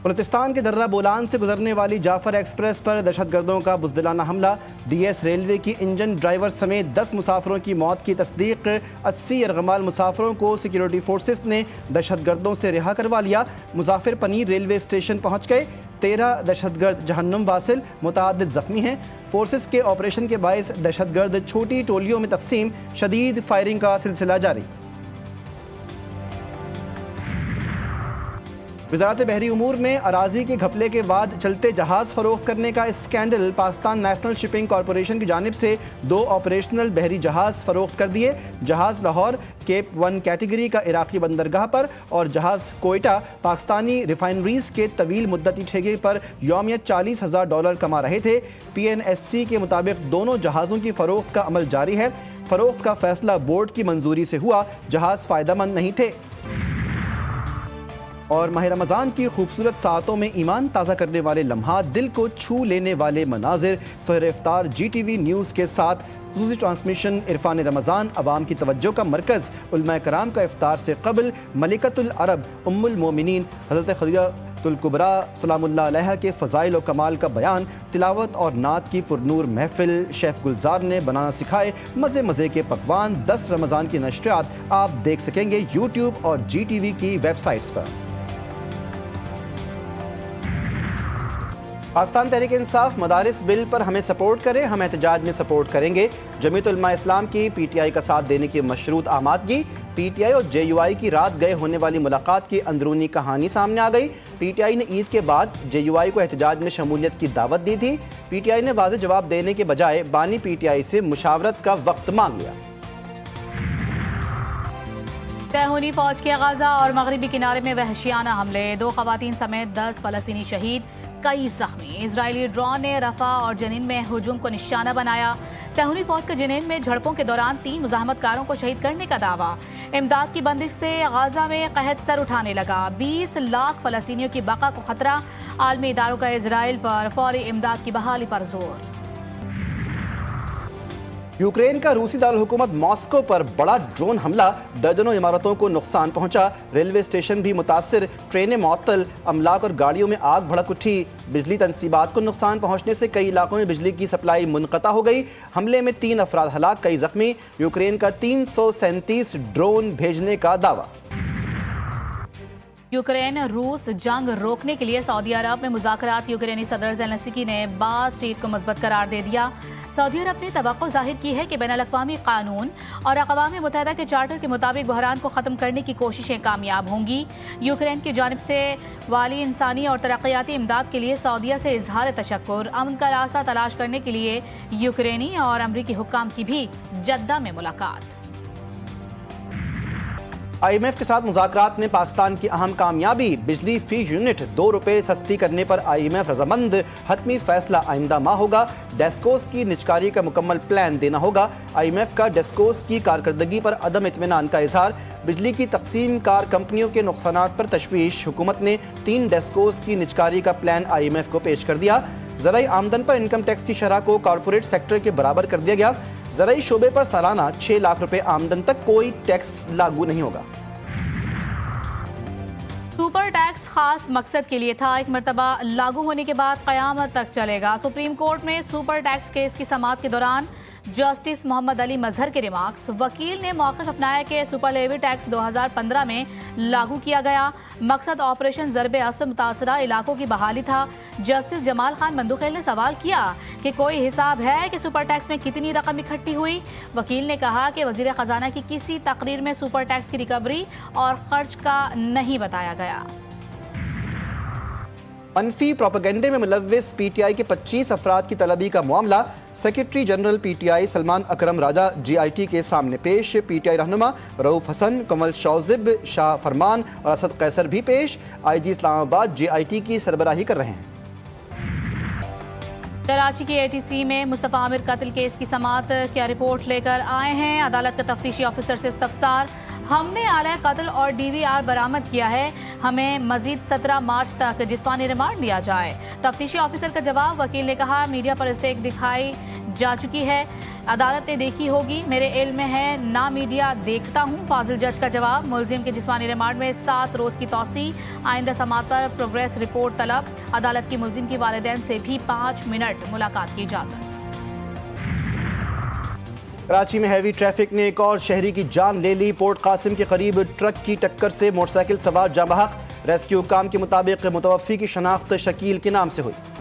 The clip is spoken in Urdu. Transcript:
بلوچستان کے درہ بولان سے گزرنے والی جعفر ایکسپریس پر دہشت گردوں کا بزدلانہ حملہ، ڈی ایس ریلوے کی انجن ڈرائیور سمیت 10 مسافروں کی موت کی تصدیق۔ 80 یرغمال مسافروں کو سیکیورٹی فورسز نے دہشت گردوں سے رہا کروا لیا۔ مظفر پنیر ریلوے اسٹیشن پہنچ گئے۔ 13 دہشت گرد جہنم واصل، متعدد زخمی ہیں۔ فورسز کے آپریشن کے باعث دہشت گرد چھوٹی ٹولیوں میں تقسیم، شدید فائرنگ کا سلسلہ جاری۔ وزارت بحری امور میں اراضی کے گھپلے کے بعد چلتے جہاز فروخت کرنے کا scandal, Pakistan national shipping corporation کی جانب سے 2 آپریشنل بحری جہاز فروخت کر دیے۔ جہاز لاہور کیپ 1 کیٹیگری کا عراقی بندرگاہ پر اور جہاز کوئٹہ پاکستانی ریفائنریز کے طویل مدتی ٹھیکے پر یومیہ $40,000 کما رہے تھے۔ PNSC کے مطابق دونوں جہازوں کی فروخت کا عمل جاری ہے۔ فروخت کا فیصلہ بورڈ کی منظوری سے ہوا۔ جہاز فائدہ مند نہیں تھے۔ اور ماہ رمضان کی خوبصورت ساعتوں میں ایمان تازہ کرنے والے لمحات، دل کو چھو لینے والے مناظر، سحر افطار GTV نیوز کے ساتھ خصوصی ٹرانسمیشن عرفان رمضان عوام کی توجہ کا مرکز۔ علماء کرام کا افطار سے قبل ملکۃ العرب ام المومنین حضرت خدیجہ الکبریٰ سلام اللہ علیہا کے فضائل و کمال کا بیان، تلاوت اور نعت کی پرنور محفل۔ شیف گلزار نے بنانا سکھائے مزے مزے کے پکوان۔ 10 رمضان کی نشریات آپ دیکھ سکیں گے YouTube اور GTV کی ویب سائٹس پر۔ پاکستان تحریک انصاف مدارس بل پر ہمیں سپورٹ کرے، ہم احتجاج میں سپورٹ کریں گے۔ جمعیت علماء اسلام کی PTI کا ساتھ دینے کی مشروط آمادگی۔ PTI اور JUI کی رات گئے ہونے والی ملاقات کی اندرونی کہانی سامنے آ گئی۔ PTI نے عید کے بعد JUI کو احتجاج میں شمولیت کی دعوت دی تھی۔ PTI نے واضح جواب دینے کے بجائے بانی PTI سے مشاورت کا وقت مانگ لیا۔ صہیونی فوج کے غزہ اور مغربی کنارے میں وحشیانہ حملے، 2 خواتین سمیت 10 فلسطینی شہید، کئی زخمی۔ اسرائیلی ڈرون نے رفح اور جنین میں ہجوم کو نشانہ بنایا۔ صہیونی فوج کا جنین میں جھڑپوں کے دوران 3 مزاحمت کاروں کو شہید کرنے کا دعویٰ۔ امداد کی بندش سے غزہ میں قحط سر اٹھانے لگا۔ 20 لاکھ فلسطینیوں کی بقا کو خطرہ۔ عالمی اداروں کا اسرائیل پر فوری امداد کی بحالی پر زور۔ یوکرین کا روسی دارالحکومت ماسکو پر بڑا ڈرون حملہ، درجنوں عمارتوں کو نقصان پہنچا۔ ریلوے اسٹیشن بھی متاثر، ٹرینیں معطل، املاک اور گاڑیوں میں آگ بھڑک اٹھی۔ بجلی تنصیبات کو نقصان پہنچنے سے کئی علاقوں میں بجلی کی سپلائی منقطع ہو گئی۔ حملے میں 3 افراد ہلاک، کئی زخمی۔ یوکرین کا 337 ڈرون بھیجنے کا دعویٰ۔ یوکرین روس جنگ روکنے کے لیے سعودی عرب میں مذاکرات، یوکرینی صدر زیلنسکی نے بات چیت کو مثبت قرار دے دیا۔ سعودی عرب نے توقع ظاہر کی ہے کہ بین الاقوامی قانون اور اقوام متحدہ کے چارٹر کے مطابق بحران کو ختم کرنے کی کوششیں کامیاب ہوں گی۔ یوکرین کی جانب سے والی انسانی اور ترقیاتی امداد کے لیے سعودیہ سے اظہار تشکر۔ امن کا راستہ تلاش کرنے کے لیے یوکرینی اور امریکی حکام کی بھی جدہ میں ملاقات۔ IMF کے ساتھ مذاکرات میں پاکستان کی اہم کامیابی، بجلی فی یونٹ $2 سستی کرنے پر IMF رضامند۔ حتمی فیصلہ آئندہ ماہ ہوگا۔ ڈیسکوز کی نجکاری کا مکمل پلان دینا ہوگا۔ IMF کا ڈیسکوز کی کارکردگی پر عدم اطمینان کا اظہار۔ بجلی کی تقسیم کار کمپنیوں کے نقصانات پر تشویش، حکومت نے 3 ڈیسکوز کی نجکاری کا پلان IMF کو پیش کر دیا۔ زرعی آمدن پر انکم ٹیکس کی شرح کو کارپوریٹ سیکٹر کے برابر کر دیا گیا۔ زرعی شعبے پر سالانہ 6 لاکھ روپے آمدن تک کوئی ٹیکس لاگو نہیں ہوگا۔ سپر ٹیکس خاص مقصد کے لیے تھا، ایک مرتبہ لاگو ہونے کے بعد قیامت تک چلے گا۔ سپریم کورٹ میں سپر ٹیکس کیس کی سماعت کے دوران جسٹس محمد علی مظہر کے ریمارکس۔ وکیل نے موقف اپنایا کہ سپر لیوی ٹیکس 2015 میں لاگو کیا گیا، مقصد آپریشن ضرب اثر متاثرہ علاقوں کی بحالی تھا۔ جسٹس جمال خان مندوخیل نے سوال کیا کہ کوئی حساب ہے کہ سپر ٹیکس میں کتنی رقم اکٹھی ہوئی؟ وکیل نے کہا کہ وزیر خزانہ کی کسی تقریر میں سپر ٹیکس کی ریکوری اور خرچ کا نہیں بتایا گیا۔ منفی پروپیگنڈے میں ملوث PTI کے 25 افراد کی طلبی کا معاملہ، سیکرٹری جنرل PTI سلمان اکرم راجہ GIT کے سامنے پیش۔ PTI رہنما رؤوف حسن، کمل شوذب، شاہ فرمان اور اسد قیصر بھی پیش۔ IG اسلام آباد GIT کی سربراہی کر رہے ہیں۔ کراچی کی ATC میں مصطفیٰ عامر قتل کیس کی سماعت کیا رپورٹ لے کر آئے ہیں؟ عدالت کا تفتیشی آفیسر سے استفسار۔ ہم نے آلہ قتل اور DVR برآمد کیا ہے، ہمیں مزید 17 مارچ تک جسمانی ریمانڈ دیا جائے۔ تفتیشی آفیسر کا جواب، وکیل نے کہا میڈیا پر اسٹیک دکھائی جا چکی ہے، عدالت نے دیکھی ہوگی، میرے علم میں ہے نہ میڈیا دیکھتا ہوں، فاضل جج کا جواب۔ ملزم کے جسمانی ریمانڈ میں 7 روز کی توسیع، آئندہ سماعت پر پروگریس رپورٹ طلب۔ عدالت کی ملزم کی والدین سے بھی 5 منٹ ملاقات کی اجازت۔ کراچی میں ہیوی ٹریفک نے ایک اور شہری کی جان لے لی۔ پورٹ قاسم کے قریب ٹرک کی ٹکر سے موٹر سائیکل سوار جاں بحق۔ ریسکیو حکام کے مطابق متوفی کی شناخت شکیل کے نام سے ہوئی۔